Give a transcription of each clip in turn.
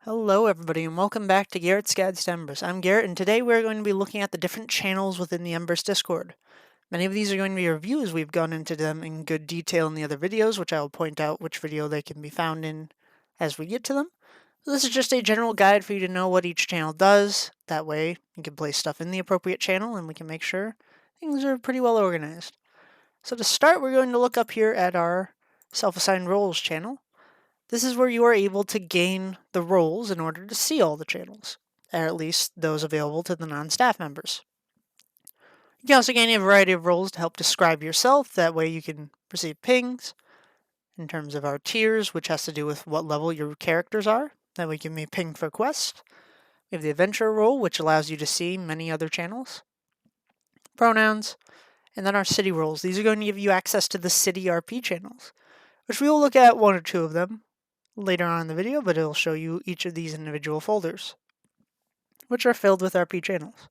Hello everybody and welcome back to Garrett's Guides to Embris. I'm Garrett and today we're going to be looking at the different channels within the Embris Discord. Many of these are going to be reviews. We've gone into them in good detail in the other videos, which I will point out which video they can be found in as we get to them. So this is just a general guide for you to know what each channel does. That way you can place stuff in the appropriate channel and we can make sure things are pretty well organized. So to start, we're going to look up here at our self-assigned roles channel. This is where you are able to gain the roles in order to see all the channels, or at least those available to the non-staff members. You can also gain a variety of roles to help describe yourself. That way you can receive pings in terms of our tiers, which has to do with what level your characters are. That way you can be pinged for quests. We have the adventurer role, which allows you to see many other channels. Pronouns, and then our city roles. These are going to give you access to the city RP channels, which we will look at one or two of them later on in the video, but it'll show you each of these individual folders, which are filled with RP channels.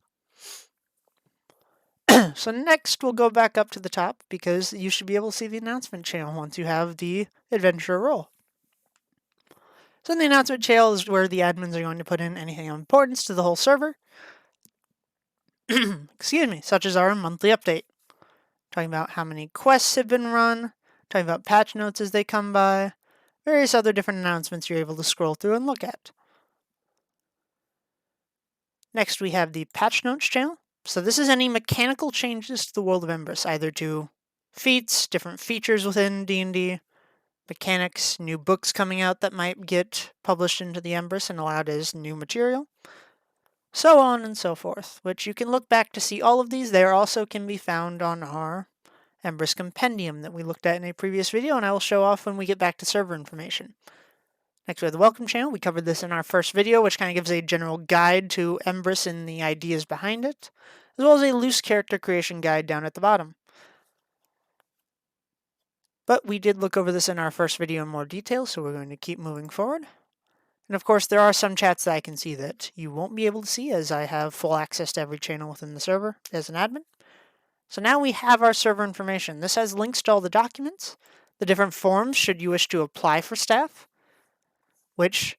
So next we'll go back up to the top because you should be able to see the announcement channel once you have the adventurer role. So in the announcement channel is where the admins are going to put in anything of importance to the whole server. Excuse me, such as our monthly update. Talking about how many quests have been run, talking about patch notes as they come by, various other different announcements you're able to scroll through and look at. Next we have the patch notes channel. So this is any mechanical changes to the world of Embris, either to feats, different features within D&D, mechanics, new books coming out that might get published into the Embris and allowed as new material, so on and so forth, which you can look back to see all of these. They also can be found on our Embris Compendium that we looked at in a previous video, and I will show off when we get back to server information. Next we have the welcome channel. We covered this in our first video, which kind of gives a general guide to Embris and the ideas behind it, as well as a loose character creation guide down at the bottom. But we did look over this in our first video in more detail, so we're going to keep moving forward. And of course, there are some chats that I can see that you won't be able to see, as I have full access to every channel within the server as an admin. So now we have our server information. This has links to all the documents, the different forms should you wish to apply for staff, which,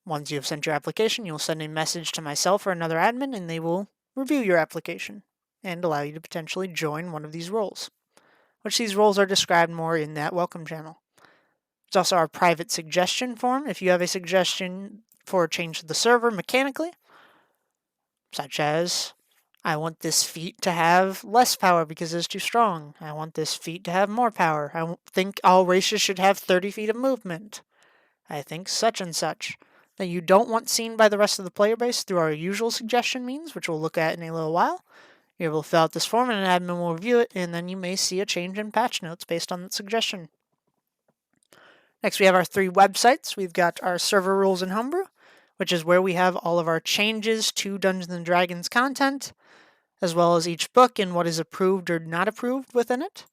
once you have sent your application, you'll send a message to myself or another admin, and they will review your application and allow you to potentially join one of these roles, which these roles are described more in that welcome channel. There's also our private suggestion form. If you have a suggestion for a change to the server mechanically, such as, I want this feat to have less power because it's too strong. I want this feat to have more power. I think all races should have 30 feet of movement. I think such and such, that you don't want seen by the rest of the player base through our usual suggestion means, which we'll look at in a little while. You're able to fill out this form and an admin will review it, and then you may see a change in patch notes based on that suggestion. Next we have our 3 websites. We've got our server rules in Homebrew, which is where we have all of our changes to Dungeons & Dragons content, as well as each book and what is approved or not approved within it.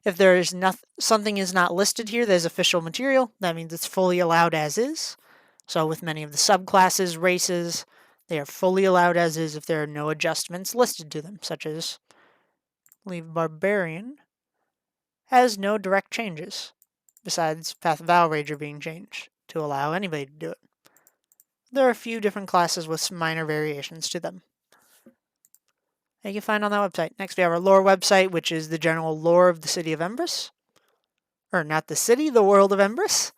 If there is something is not listed here that is official material, that means it's fully allowed as is. So with many of the subclasses, races, they are fully allowed as is if there are no adjustments listed to them, such as, I believe Barbarian has no direct changes, besides Path of Valrager being changed to allow anybody to do it. There are a few different classes with some minor variations to them that you can find on that website. Next we have our lore website, which is the general lore of the city of Embris. Or not the city, the world of Embris.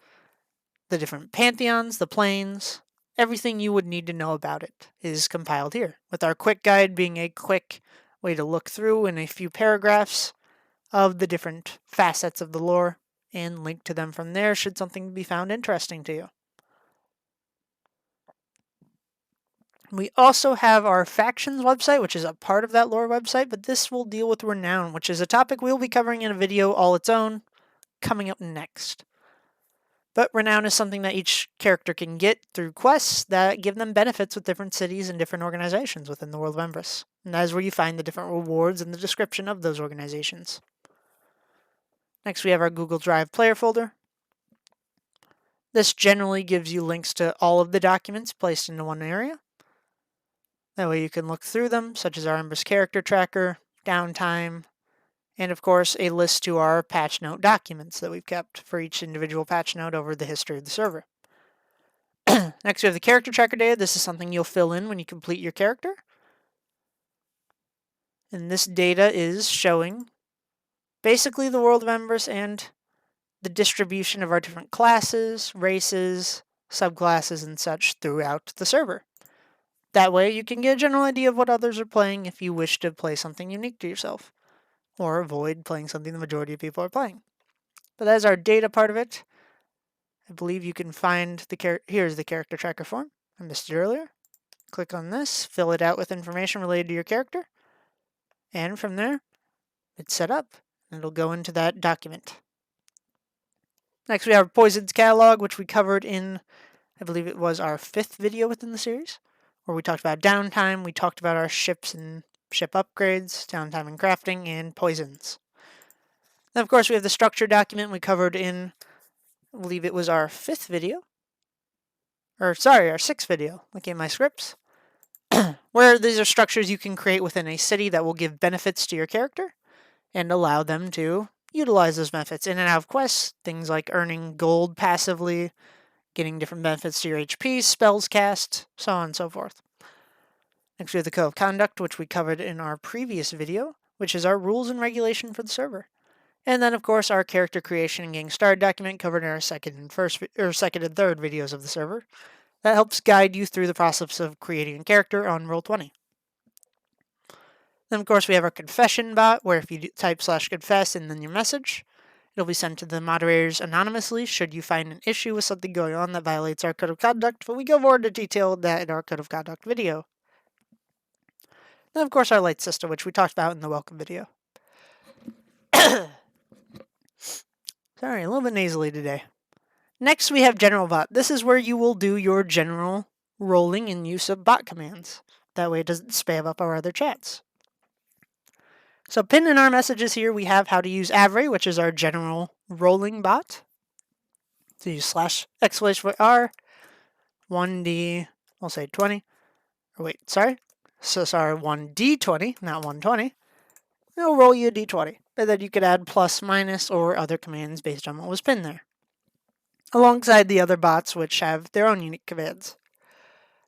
The different pantheons, the planes, everything you would need to know about it is compiled here, with our quick guide being a quick way to look through in a few paragraphs of the different facets of the lore and link to them from there should something be found interesting to you. We also have our factions website, which is a part of that lore website, but this will deal with renown, which is a topic we'll be covering in a video all its own coming up next. But renown is something that each character can get through quests that give them benefits with different cities and different organizations within the world of Embris. And that is where you find the different rewards and the description of those organizations. Next we have our Google Drive player folder. This generally gives you links to all of the documents placed into one area. That way you can look through them, such as our Embris character tracker, downtime, and of course a list to our patch note documents that we've kept for each individual patch note over the history of the server. Next, we have the character tracker data. This is something you'll fill in when you complete your character. And this data is showing basically the world of Embris and the distribution of our different classes, races, subclasses, and such throughout the server. That way you can get a general idea of what others are playing if you wish to play something unique to yourself, or avoid playing something the majority of people are playing. But that's our data part of it. I believe you can find here's the character tracker form. I missed it earlier. Click on this, fill it out with information related to your character, and from there, it's set up, and it'll go into that document. Next, we have Poison's catalog, which we covered in, I believe it was our 5th video within the series, where we talked about downtime, we talked about our ships and ship upgrades, downtime and crafting, and poisons. Then, of course, we have the structure document we covered in, I believe it was our 5th video, or sorry, our 6th video, looking at my scripts, where these are structures you can create within a city that will give benefits to your character and allow them to utilize those benefits in and out of quests, things like earning gold passively, getting different benefits to your HP, spells cast, so on and so forth. Next, we have the Code of Conduct, which we covered in our previous video, which is our rules and regulation for the server. And then, of course, our character creation and getting started document covered in our second and third videos of the server. That helps guide you through the process of creating a character on Roll20. Then, of course, we have our confession bot, where if you type /confess and then your message, it'll be sent to the moderators anonymously should you find an issue with something going on that violates our Code of Conduct, but we go more into detail that in our Code of Conduct video. Then, of course, our light system, which we talked about in the welcome video. Sorry, a little bit nasally today. Next, we have General Bot. This is where you will do your general rolling and use of bot commands. That way it doesn't spam up our other chats. So pinned in our messages here, we have how to use Avray, which is our general rolling bot. So use /R, 1D, we'll say 20. Or wait, sorry. So sorry, 1D20, not 120. It'll roll you a D20. And then you could add plus, minus, or other commands based on what was pinned there, alongside the other bots which have their own unique commands.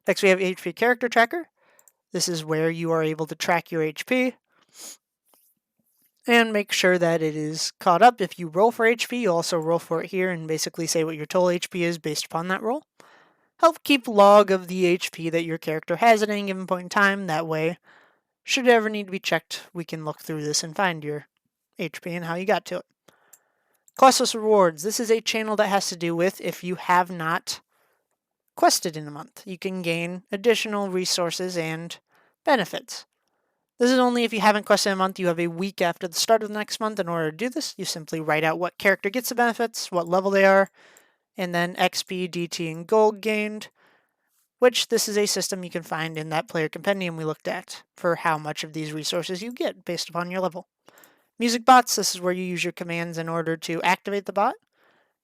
Next, we have HP Character Tracker. This is where you are able to track your HP and make sure that it is caught up. If you roll for HP, you also roll for it here and basically say what your total HP is based upon that roll. Help keep log of the HP that your character has at any given point in time. That way, should it ever need to be checked, we can look through this and find your HP and how you got to it. Costless rewards. This is a channel that has to do with if you have not quested in a month. You can gain additional resources and benefits. This is only if you haven't quested in a month. You have a week after the start of the next month in order to do this. You simply write out what character gets the benefits, what level they are, and then XP, DT, and gold gained, which this is a system you can find in that player compendium we looked at for how much of these resources you get based upon your level. Music bots, this is where you use your commands in order to activate the bot.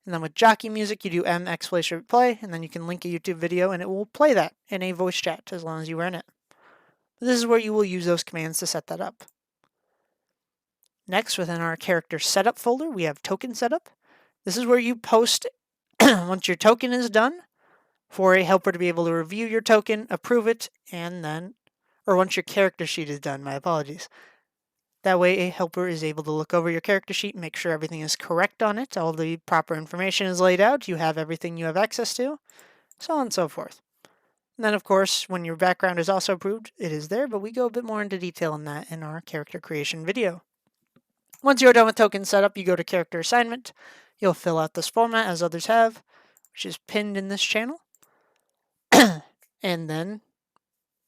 And then with jockey music, you do /play, and then you can link a YouTube video and it will play that in a voice chat as long as you are in it. But this is where you will use those commands to set that up. Next, within our character setup folder, we have token setup. This is where you post, once your token is done, for a helper to be able to review your token, approve it, and then, or once your character sheet is done, my apologies. That way a helper is able to look over your character sheet and make sure everything is correct on it, all the proper information is laid out, you have everything you have access to, so on and so forth. And then, of course, when your background is also approved, it is there, but we go a bit more into detail on that in our character creation video. Once you're done with token setup, you go to character assignment. You'll fill out this format as others have, which is pinned in this channel. And then,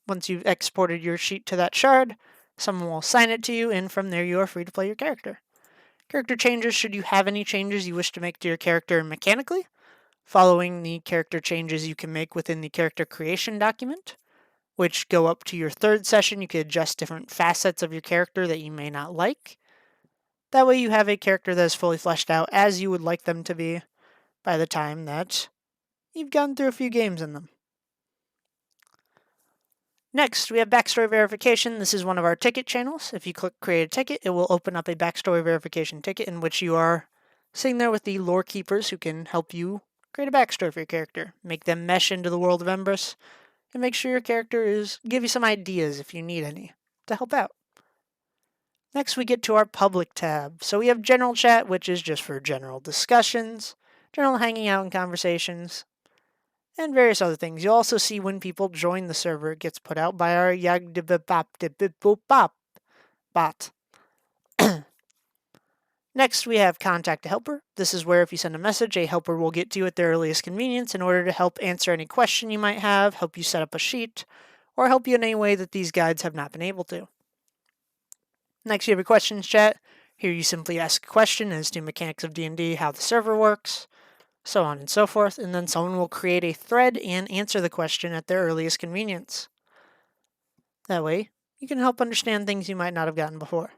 once you've exported your sheet to that shard, someone will assign it to you, and from there you are free to play your character. Character changes, should you have any changes you wish to make to your character mechanically, following the character changes you can make within the character creation document, which go up to your 3rd session. You can adjust different facets of your character that you may not like. That way you have a character that is fully fleshed out as you would like them to be by the time that you've gone through a few games in them. Next, we have backstory verification. This is one of our ticket channels. If you click create a ticket, it will open up a backstory verification ticket in which you are sitting there with the lore keepers who can help you Create a backstory for your character. Make them mesh into the world of Embris, and make sure your character give you some ideas if you need any to help out. Next, we get to our public tab. So we have general chat, which is just for general discussions, general hanging out and conversations, and various other things. You'll also see when people join the server, it gets put out by our bot. Next, we have Contact a Helper. This is where if you send a message, a helper will get to you at their earliest convenience in order to help answer any question you might have, help you set up a sheet, or help you in any way that these guides have not been able to. Next, you have your questions chat. Here you simply ask a question as to mechanics of D&D, how the server works, so on and so forth, and then someone will create a thread and answer the question at their earliest convenience. That way, you can help understand things you might not have gotten before.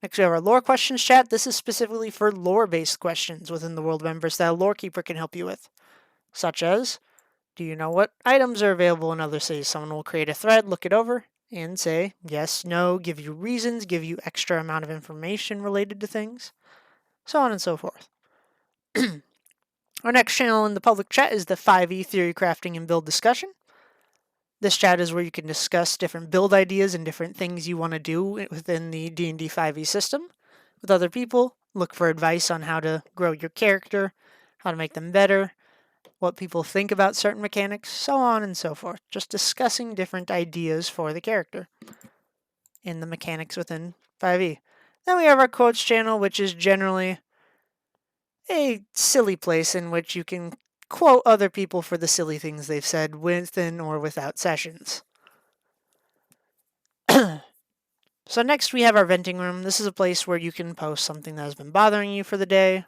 Next, we have our lore questions chat. This is specifically for lore-based questions within the world of Embris that a lore keeper can help you with, such as, do you know what items are available in other cities? Someone will create a thread, look it over, and say yes, no, give you reasons, give you extra amount of information related to things, so on and so forth. Our next channel in the public chat is the 5e theory crafting and build discussion. This chat is where you can discuss different build ideas and different things you want to do within the D&D 5e system with other people. Look for advice on how to grow your character, how to make them better, what people think about certain mechanics, so on and so forth. Just discussing different ideas for the character in the mechanics within 5e. Then we have our quotes channel, which is generally a silly place in which you can quote other people for the silly things they've said within or without sessions. So next we have our venting room. This is a place where you can post something that has been bothering you for the day,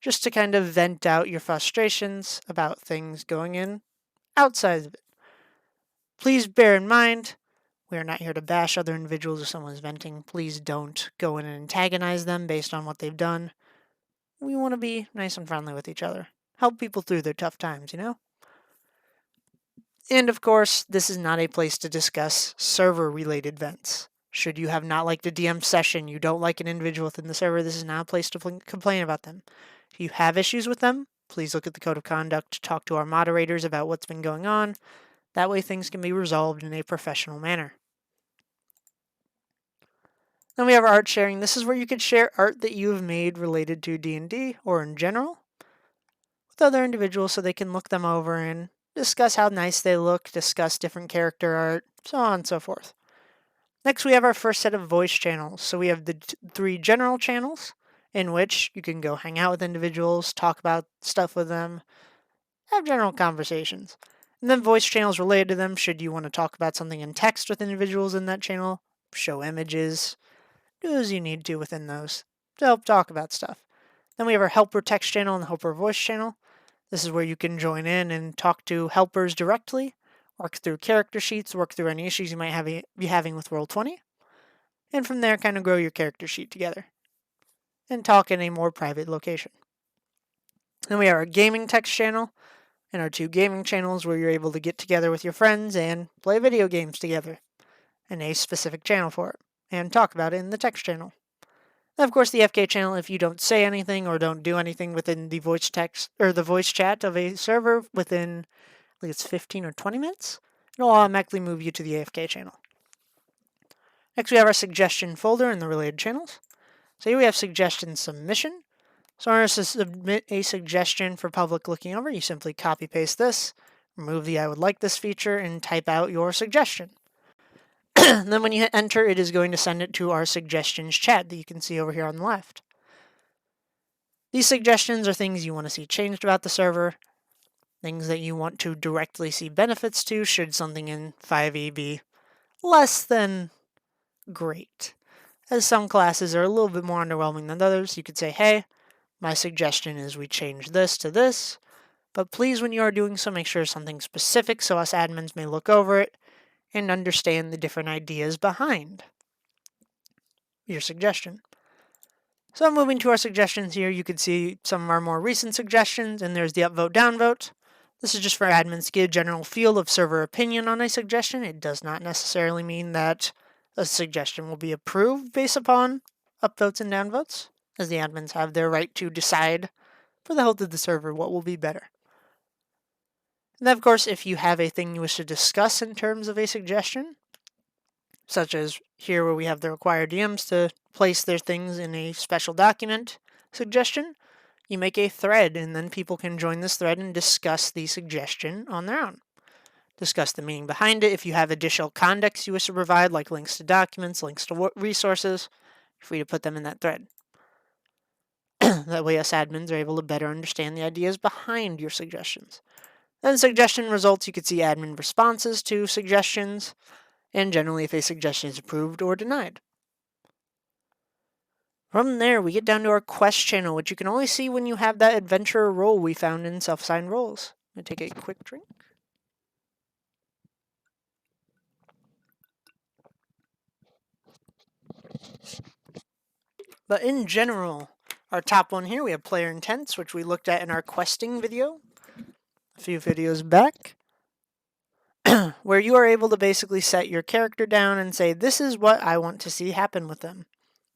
just to kind of vent out your frustrations about things going in outside of it. Please bear in mind, we are not here to bash other individuals if someone's venting. Please don't go in and antagonize them based on what they've done. We want to be nice and friendly with each other. Help people through their tough times, you know? And of course, this is not a place to discuss server-related vents. Should you have not liked a DM session, you don't like an individual within the server, this is not a place to complain about them. If you have issues with them, please look at the code of conduct, talk to our moderators about what's been going on. That way things can be resolved in a professional manner. Then we have art sharing. This is where you can share art that you have made related to D&D or in general with other individuals so they can look them over and discuss how nice they look, discuss different character art, so on and so forth. Next, we have our first set of voice channels. So we have the 3 general channels in which you can go hang out with individuals, talk about stuff with them, have general conversations. And then voice channels related to them should you want to talk about something in text with individuals in that channel, show images, do as you need to within those to help talk about stuff. Then we have our helper text channel and the helper voice channel. This is where you can join in and talk to helpers directly, work through character sheets, work through any issues you might be having with Roll20, and from there kind of grow your character sheet together and talk in a more private location. Then we have our gaming text channel and our 2 gaming channels where you're able to get together with your friends and play video games together, and a specific channel for it, and talk about it in the text channel. And of course, the FK channel, if you don't say anything or don't do anything within the voice text or the voice chat of a server within, I think it's 15 or 20 minutes, it'll automatically move you to the AFK channel. Next, we have our suggestion folder and the related channels. So here we have suggestion submission. So in order to submit a suggestion for public looking over, you simply copy paste this, remove the I would like this feature, and type out your suggestion. And then when you hit enter, it is going to send it to our suggestions chat that you can see over here on the left. These suggestions are things you want to see changed about the server, things that you want to directly see benefits to should something in 5e be less than great. As some classes are a little bit more underwhelming than others, you could say, hey, my suggestion is we change this to this, but please when you are doing so, make sure it's something specific so us admins may look over it and understand the different ideas behind your suggestion. So moving to our suggestions here, you can see some of our more recent suggestions, and there's the upvote, downvote. This is just for admins to get a general feel of server opinion on a suggestion. It does not necessarily mean that a suggestion will be approved based upon upvotes and downvotes, as the admins have their right to decide for the health of the server, what will be better. And then, of course, if you have a thing you wish to discuss in terms of a suggestion, such as here where we have the required DMs to place their things in a special document suggestion, you make a thread, and then people can join this thread and discuss the suggestion on their own. Discuss the meaning behind it. If you have additional context you wish to provide, like links to documents, links to resources, you're free to put them in that thread. That way us admins are able to better understand the ideas behind your suggestions. Then suggestion results, you could see admin responses to suggestions, and generally if a suggestion is approved or denied. From there, we get down to our quest channel, which you can only see when you have that adventurer role we found in self-assigned roles. I'm going to take a quick drink. But in general, our top one here, we have player intents, which we looked at in our questing video a few videos back, where you are able to basically set your character down and say, this is what I want to see happen with them.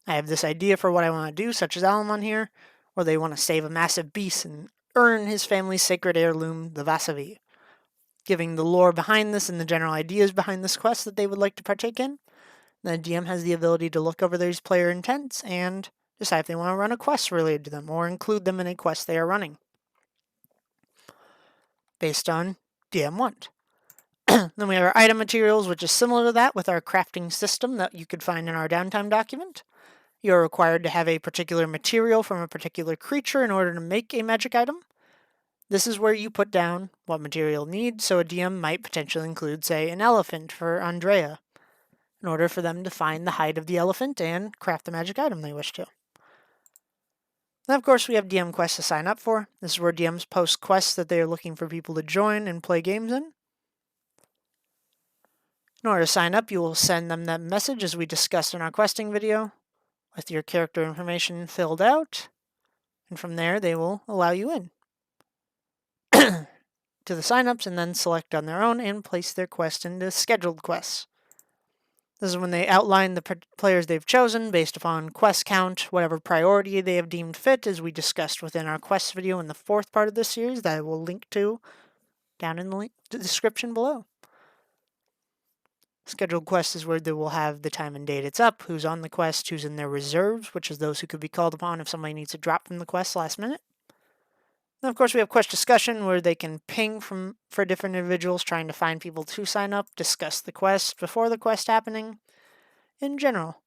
I have this idea for what I want to do, such as Alamon here, where they want to save a massive beast and earn his family's sacred heirloom, the Vasavi. Giving the lore behind this and the general ideas behind this quest that they would like to partake in. The DM has the ability to look over these player intents and decide if they want to run a quest related to them or include them in a quest they are running, based on DM want. Then we have our item materials, which is similar to that with our crafting system that you could find in our downtime document. You are required to have a particular material from a particular creature in order to make a magic item. This is where you put down what material needs, so a DM might potentially include, say, an elephant for Andrea, in order for them to find the hide of the elephant and craft the magic item they wish to. Then, of course, we have DM quests to sign up for. This is where DMs post quests that they are looking for people to join and play games in. In order to sign up, you will send them that message as we discussed in our questing video, with your character information filled out, and from there they will allow you in to the signups and then select on their own and place their quest into scheduled quests. This is when they outline the players they've chosen based upon quest count, whatever priority they have deemed fit, as we discussed within our quest video in the 4th part of this series that I will link to down in the description below. Scheduled quests is where they will have the time and date it's up, who's on the quest, who's in their reserves, which is those who could be called upon if somebody needs to drop from the quest last minute. Then, of course, we have quest discussion, where they can ping for different individuals trying to find people to sign up, discuss the quest before the quest happening. In general,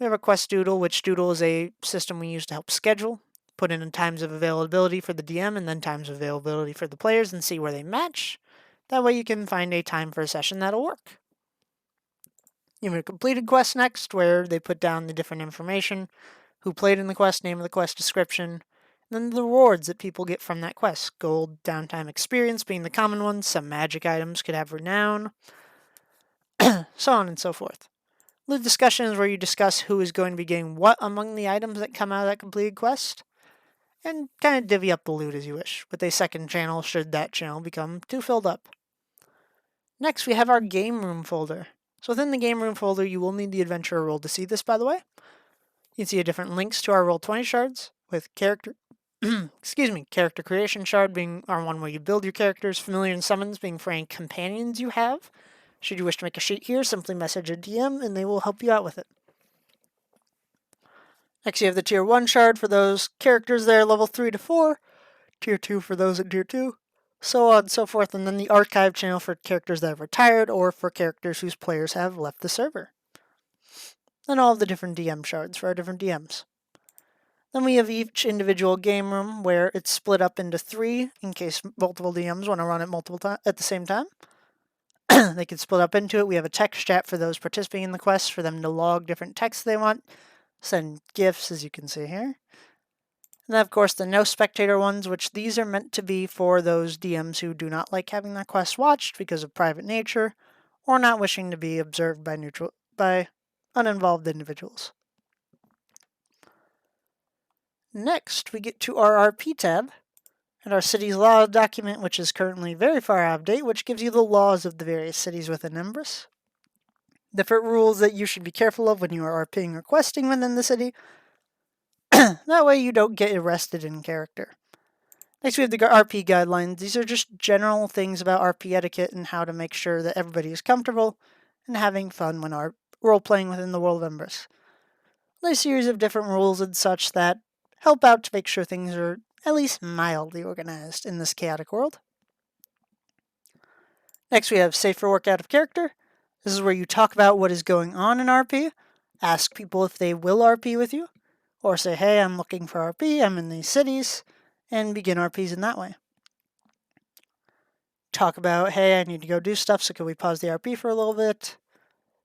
we have a quest doodle, which doodle is a system we use to help schedule, put in times of availability for the DM and then times of availability for the players and see where they match. That way you can find a time for a session that'll work. You have a completed quest next, where they put down the different information, who played in the quest, name of the quest description, and then the rewards that people get from that quest. Gold, downtime experience being the common ones, some magic items could have renown, so on and so forth. The discussion is where you discuss who is going to be getting what among the items that come out of that completed quest, and kind of divvy up the loot as you wish, with a second channel should that channel become too filled up. Next, we have our game room folder. So within the game room folder, you will need the adventurer role to see this, by the way. You can see different links to our Roll20 shards, with character creation shard being our one where you build your characters, familiar and summons being for any companions you have. Should you wish to make a sheet here, simply message a DM and they will help you out with it. Next, you have the Tier 1 shard for those characters there, level 3 to 4. Tier 2 for those at Tier 2. So on and so forth. And then the archive channel for characters that have retired or for characters whose players have left the server. And all of the different DM shards for our different DMs. Then we have each individual game room where it's split up into 3 in case multiple DMs want to run it at the same time. They can split up into it. We have a text chat for those participating in the quest for them to log different texts they want. Send GIFs, as you can see here. And then, of course, the no spectator ones, which these are meant to be for those DMs who do not like having their quest watched because of private nature, or not wishing to be observed by uninvolved individuals. Next, we get to our RP tab, and our city's law document, which is currently very far out of date, which gives you the laws of the various cities within Embris. Different rules that you should be careful of when you are RPing or questing within the city. That way you don't get arrested in character. Next we have the RP guidelines. These are just general things about RP etiquette and how to make sure that everybody is comfortable and having fun when role-playing within the world of Embris. A series of different rules and such that help out to make sure things are at least mildly organized in this chaotic world. Next we have Safe for Work Out of Character. This is where you talk about what is going on in RP, ask people if they will RP with you, or say, hey, I'm looking for RP, I'm in these cities, and begin RPs in that way. Talk about, hey, I need to go do stuff, so can we pause the RP for a little bit?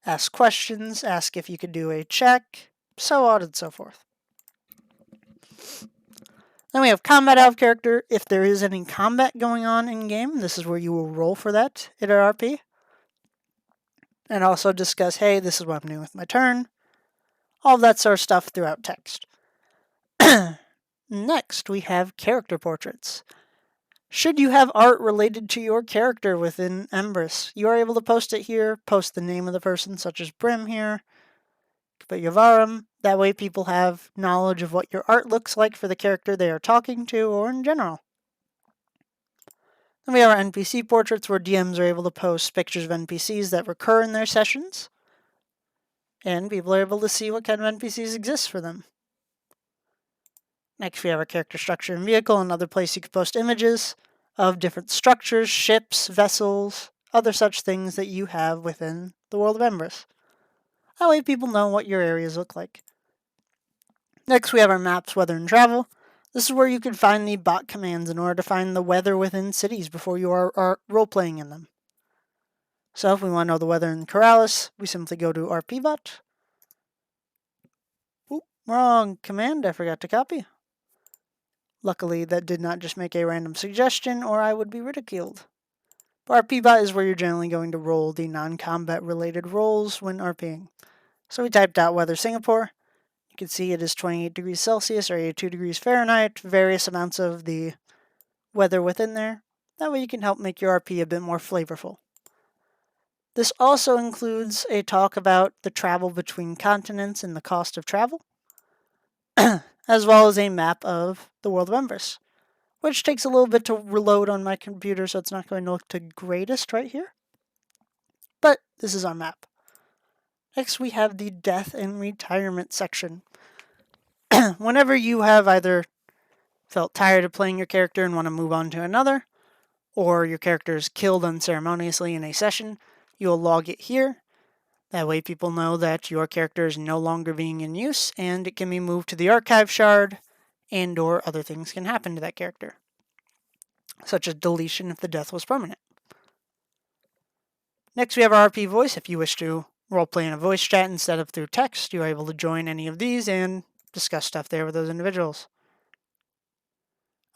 Ask questions, ask if you could do a check, so on and so forth. Then we have Combat Out of Character. If there is any combat going on in-game, this is where you will roll for that at our RP. And also discuss, hey, this is what I'm doing with my turn. All of that sort of stuff throughout text. Next, we have Character Portraits. Should you have art related to your character within Embris, you are able to post it here, post the name of the person, such as Brim here, but Yavarum. That way people have knowledge of what your art looks like for the character they are talking to, or in general. Then we have our NPC portraits, where DMs are able to post pictures of NPCs that recur in their sessions, and people are able to see what kind of NPCs exist for them. Next we have our character structure and vehicle, another place you can post images of different structures, ships, vessels, other such things that you have within the world of Embris. That way people know what your areas look like. Next we have our maps, weather, and travel. This is where you can find the bot commands in order to find the weather within cities before you are role-playing in them. So if we want to know the weather in Corrales, we simply go to RPBot. Oop, wrong command, I forgot to copy. Luckily, that did not just make a random suggestion, or I would be ridiculed. But RPBot is where you're generally going to roll the non-combat related rolls when RPing. So we typed out weather Singapore. You can see it is 28 degrees Celsius or 82 degrees Fahrenheit, various amounts of the weather within there. That way you can help make your RP a bit more flavorful. This also includes a talk about the travel between continents and the cost of travel, as well as a map of the world of Embris, which takes a little bit to reload on my computer, so it's not going to look the greatest right here. But this is our map. Next, we have the death and retirement section. Whenever you have either felt tired of playing your character and want to move on to another, or your character is killed unceremoniously in a session, you'll log it here. That way people know that your character is no longer being in use, and it can be moved to the archive shard, and or other things can happen to that character, such as deletion if the death was permanent. Next we have our RP voice. If you wish to roleplay in a voice chat instead of through text, you are able to join any of these and discuss stuff there with those individuals.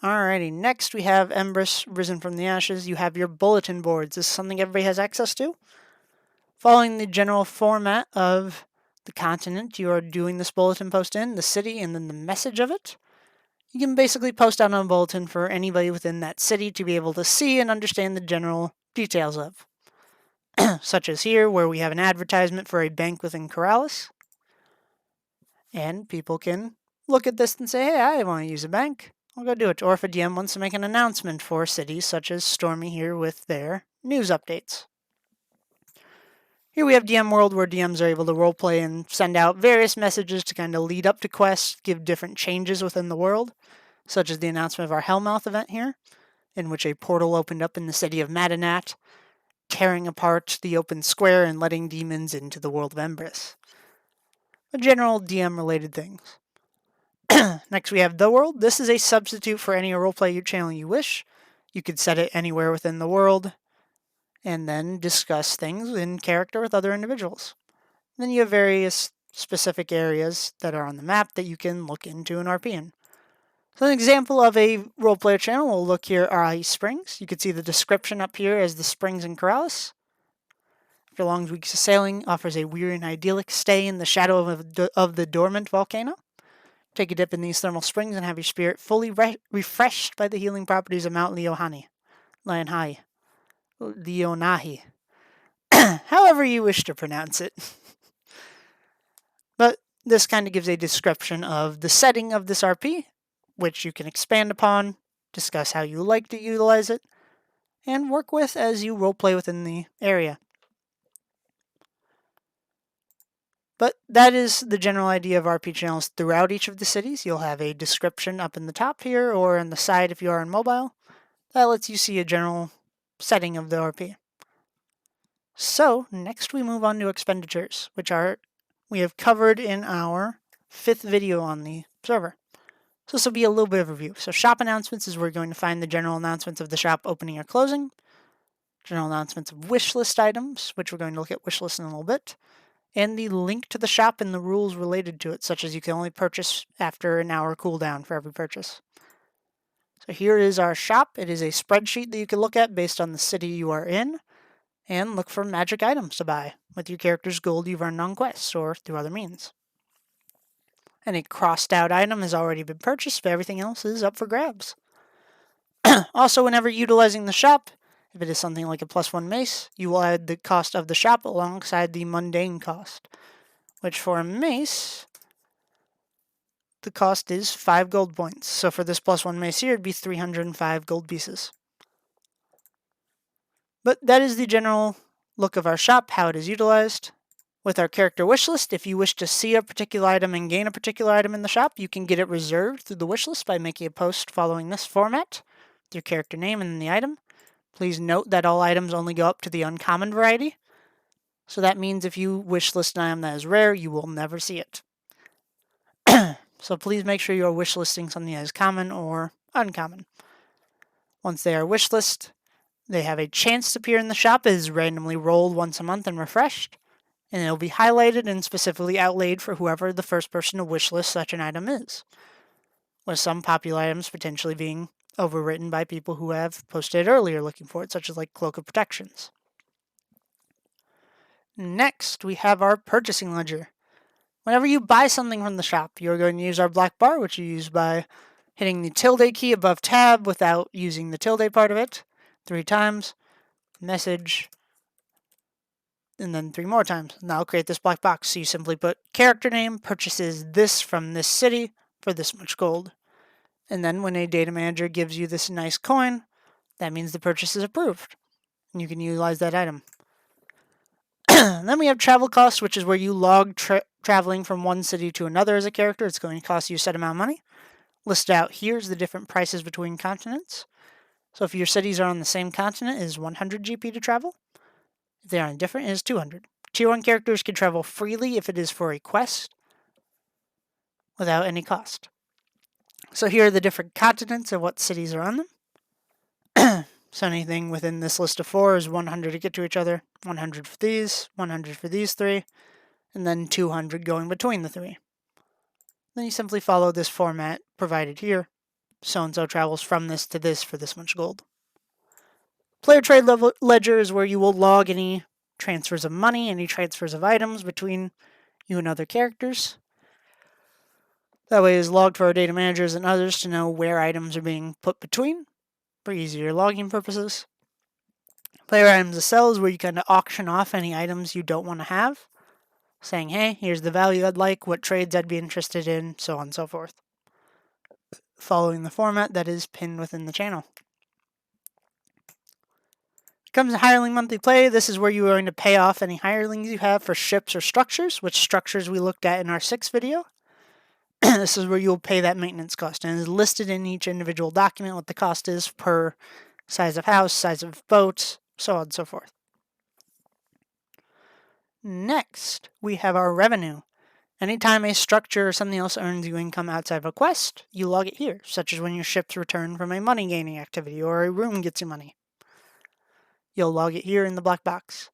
Alrighty, next we have Embris, Risen from the Ashes. You have your bulletin boards. This is something everybody has access to. Following the general format of the continent you are doing this bulletin post in, the city, and then the message of it. You can basically post out on a bulletin for anybody within that city to be able to see and understand the general details of. Such as here, where we have an advertisement for a bank within Corrales. And people can look at this and say, hey, I want to use a bank. I'll go do it. Or if a DM wants to make an announcement for cities, such as Stormy here with their news updates. Here we have DM World, where DMs are able to roleplay and send out various messages to kind of lead up to quests, give different changes within the world, such as the announcement of our Hellmouth event here, in which a portal opened up in the city of Madanat, tearing apart the open square and letting demons into the world of Embris. A general DM-related things. Next we have The World. This is a substitute for any roleplay channel you wish. You could set it anywhere within the world, and then discuss things in character with other individuals. Then you have various specific areas that are on the map that you can look into and RP in. So an example of a roleplayer channel, we'll look here are Ice Springs. You can see the description up here as the springs in Corrales. After long weeks of sailing, offers a weird and idyllic stay in the shadow of the dormant volcano. Take a dip in these thermal springs and have your spirit fully refreshed by the healing properties of Mount Leonahi. However you wish to pronounce it. But this kind of gives a description of the setting of this RP, which you can expand upon, discuss how you like to utilize it, and work with as you roleplay within the area. But that is the general idea of RP channels throughout each of the cities. You'll have a description up in the top here or on the side if you are on mobile. That lets you see a general setting of the RP. So next we move on to expenditures, which we have covered in our 5th video on the server. So this will be a little bit of a review. So shop announcements is where you're going to find the general announcements of the shop opening or closing. General announcements of wish list items, which we're going to look at wish list in a little bit. And the link to the shop and the rules related to it, such as you can only purchase after an hour cooldown for every purchase. So here is our shop. It is a spreadsheet that you can look at based on the city you are in, and look for magic items to buy with your character's gold you've earned on quests or through other means. Any crossed out item has already been purchased, but everything else is up for grabs. Also, whenever utilizing the shop, if it is something like a +1 mace, you will add the cost of the shop alongside the mundane cost, which for a mace, the cost is 5 gold points. So for this +1 mace here, it'd be 305 gold pieces. But that is the general look of our shop, how it is utilized. With our character wish list, if you wish to see a particular item and gain a particular item in the shop, you can get it reserved through the wish list by making a post following this format, with your character name and then the item. Please note that all items only go up to the uncommon variety. So that means if you wish list an item that is rare, you will never see it. So please make sure you are wish listing something that is common or uncommon. Once they are wish list, they have a chance to appear in the shop. It is randomly rolled once a month and refreshed, and it will be highlighted and specifically outlaid for whoever the first person to wish list such an item is, with some popular items potentially being overwritten by people who have posted earlier looking for it, such as like Cloak of Protections. Next, we have our purchasing ledger. Whenever you buy something from the shop, you're going to use our black bar, which you use by hitting the tilde key above tab without using the tilde part of it 3 times, message, and then 3 more times. And that'll create this black box. So you simply put character name, purchases this from this city for this much gold. And then when a data manager gives you this nice coin, that means the purchase is approved, and you can utilize that item. Then we have travel costs, which is where you log traveling from one city to another as a character. It's going to cost you a set amount of money. Listed out here is the different prices between continents. So if your cities are on the same continent, it is 100 GP to travel. If they are different, it is 200. Tier 1 characters can travel freely if it is for a quest without any cost. So here are the different continents and what cities are on them. So anything within this list of 4 is 100 to get to each other, 100 for these, 100 for these 3, and then 200 going between the 3. Then you simply follow this format provided here. So-and-so travels from this to this for this much gold. Player trade ledger is where you will log any transfers of money, any transfers of items between you and other characters. That way it is logged for our data managers and others to know where items are being put between for easier logging purposes. Player items to sell is where you kind of auction off any items you don't want to have, saying, hey, here's the value I'd like, what trades I'd be interested in, so on and so forth, following the format that is pinned within the channel. Comes to hireling monthly play. This is where you are going to pay off any hirelings you have for ships or structures, which structures we looked at in our 6th video. This is where you'll pay that maintenance cost, and it is listed in each individual document what the cost is per size of house, size of boat, so on and so forth. Next, we have our revenue. Anytime a structure or something else earns you income outside of a quest, you log it here, such as when your ships return from a money gaining activity or a room gets you money. You'll log it here in the black box.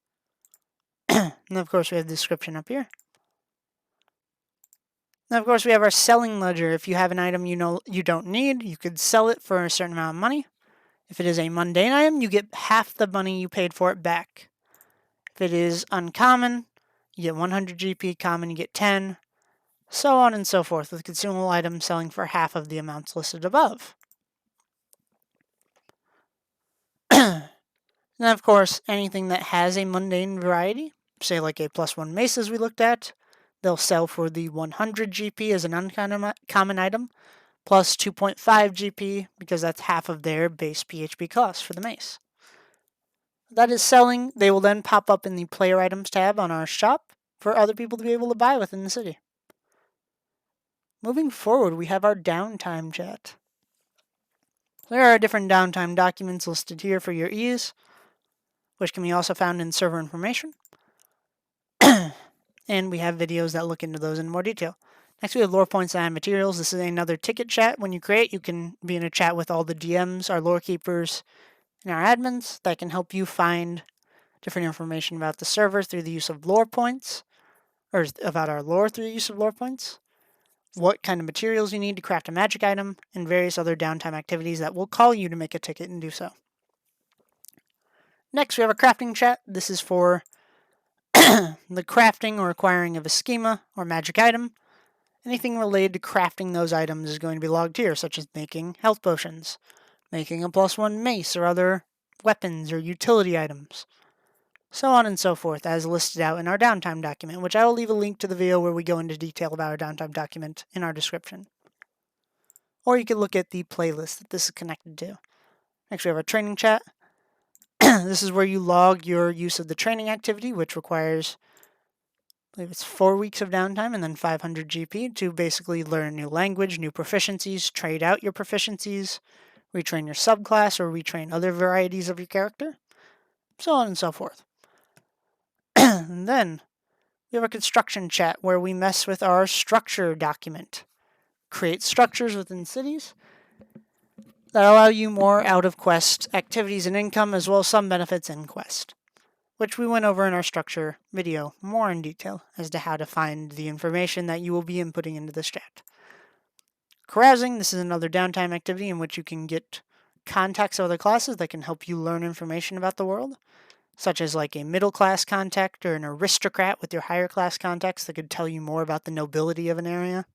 And of course we have the description up here. Now, of course, we have our selling ledger. If you have an item you know you don't need, you could sell it for a certain amount of money. If it is a mundane item, you get half the money you paid for it back. If it is uncommon, you get 100 GP, common you get 10, so on and so forth, with consumable items selling for half of the amounts listed above. And of course, anything that has a mundane variety, say like a +1 mace as we looked at, They'll sell for the 100 GP as an uncommon item, plus 2.5 GP because that's half of their base PHP cost for the mace. That is selling. They will then pop up in the player items tab on our shop for other people to be able to buy within the city. Moving forward, we have our downtime chat. There are different downtime documents listed here for your ease, which can be also found in server information. And we have videos that look into those in more detail. Next, we have lore points and materials. This is another ticket chat. When you create, you can be in a chat with all the DMs, our lore keepers, and our admins that can help you find different information about the server through the use of lore points, or about our lore through the use of lore points, what kind of materials you need to craft a magic item, and various other downtime activities that will call you to make a ticket and do so. Next, we have a crafting chat. This is for the crafting or acquiring of a schema or magic item. Anything related to crafting those items is going to be logged here, such as making health potions, making a +1 mace or other weapons or utility items, so on and so forth, as listed out in our downtime document, which I will leave a link to the video where we go into detail about our downtime document in our description. Or you can look at the playlist that this is connected to. Next, we have our training chat. This is where you log your use of the training activity, which requires, I believe it's 4 weeks of downtime and then 500 GP to basically learn a new language, new proficiencies, trade out your proficiencies, retrain your subclass, or retrain other varieties of your character, so on and so forth. And then we have a construction chat where we mess with our structure document. Create structures within cities that allow you more out-of-quest activities and income, as well as some benefits in quest, which we went over in our structure video more in detail as to how to find the information that you will be inputting into this chat. Carousing, this is another downtime activity in which you can get contacts of other classes that can help you learn information about the world, such as like a middle class contact or an aristocrat with your higher class contacts that could tell you more about the nobility of an area,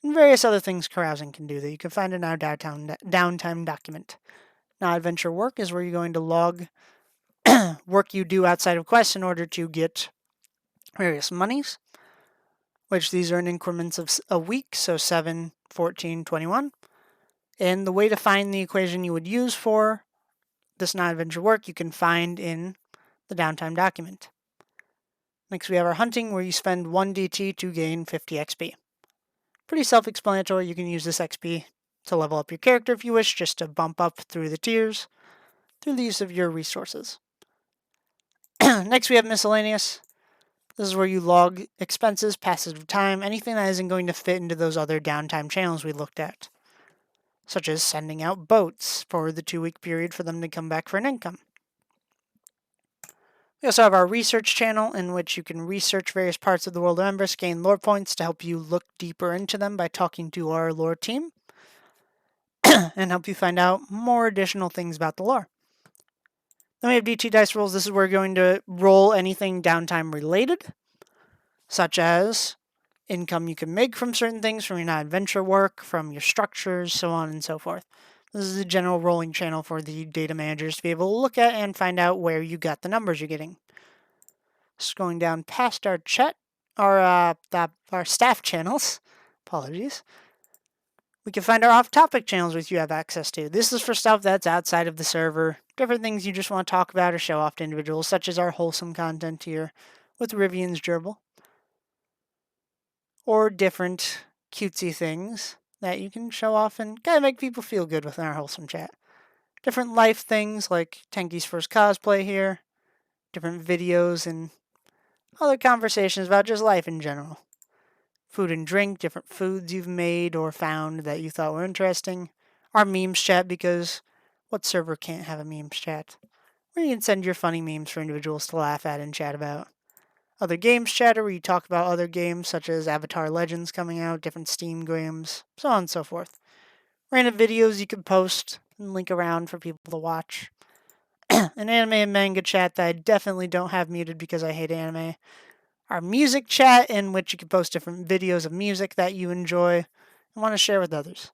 and various other things carousing can do that you can find in our downtime document. Now, adventure work is where you're going to log work you do outside of quests in order to get various monies, which these are in increments of a week, so 7, 14, 21. And the way to find the equation you would use for this non-adventure work you can find in the downtime document. Next, we have our hunting, where you spend 1 DT to gain 50 XP. Pretty self-explanatory. You can use this XP to level up your character if you wish, just to bump up through the tiers through the use of your resources. Next, we have miscellaneous. This is where you log expenses, passage of time, anything that isn't going to fit into those other downtime channels we looked at, such as sending out boats for the 2-week period for them to come back for an income. We also have our research channel, in which you can research various parts of the world of Embris, gain lore points to help you look deeper into them by talking to our lore team, and help you find out more additional things about the lore. Then we have DT dice rolls. This is where we're going to roll anything downtime related, such as income you can make from certain things, from your non-adventure work, from your structures, so on and so forth. This is a general rolling channel for the data managers to be able to look at and find out where you got the numbers you're getting. Just going down past our chat, our staff channels, apologies, we can find our off-topic channels which you have access to. This is for stuff that's outside of the server, different things you just want to talk about or show off to individuals, such as our wholesome content here with Rivian's gerbil, or different cutesy things that you can show off and kind of make people feel good within our wholesome chat. Different life things like Tenki's first cosplay here, different videos and other conversations about just life in general. Food and drink, different foods you've made or found that you thought were interesting. Our memes chat, because what server can't have a memes chat? Where you can send your funny memes for individuals to laugh at and chat about. Other games chatter, where you talk about other games such as Avatar Legends coming out, different Steam games, so on and so forth. Random videos you can post and link around for people to watch. An anime and manga chat that I definitely don't have muted because I hate anime. Our music chat, in which you can post different videos of music that you enjoy and want to share with others.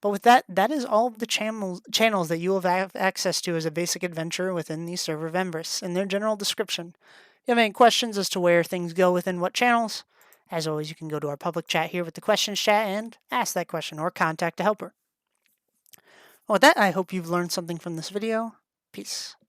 But with that, that is all of the channels that you will have access to as a basic adventurer within the server of Embris and their general description. you have any questions as to where things go within what channels, as always, you can go to our public chat here with the questions chat and ask that question or contact a helper. Well, with that, I hope you've learned something from this video. Peace.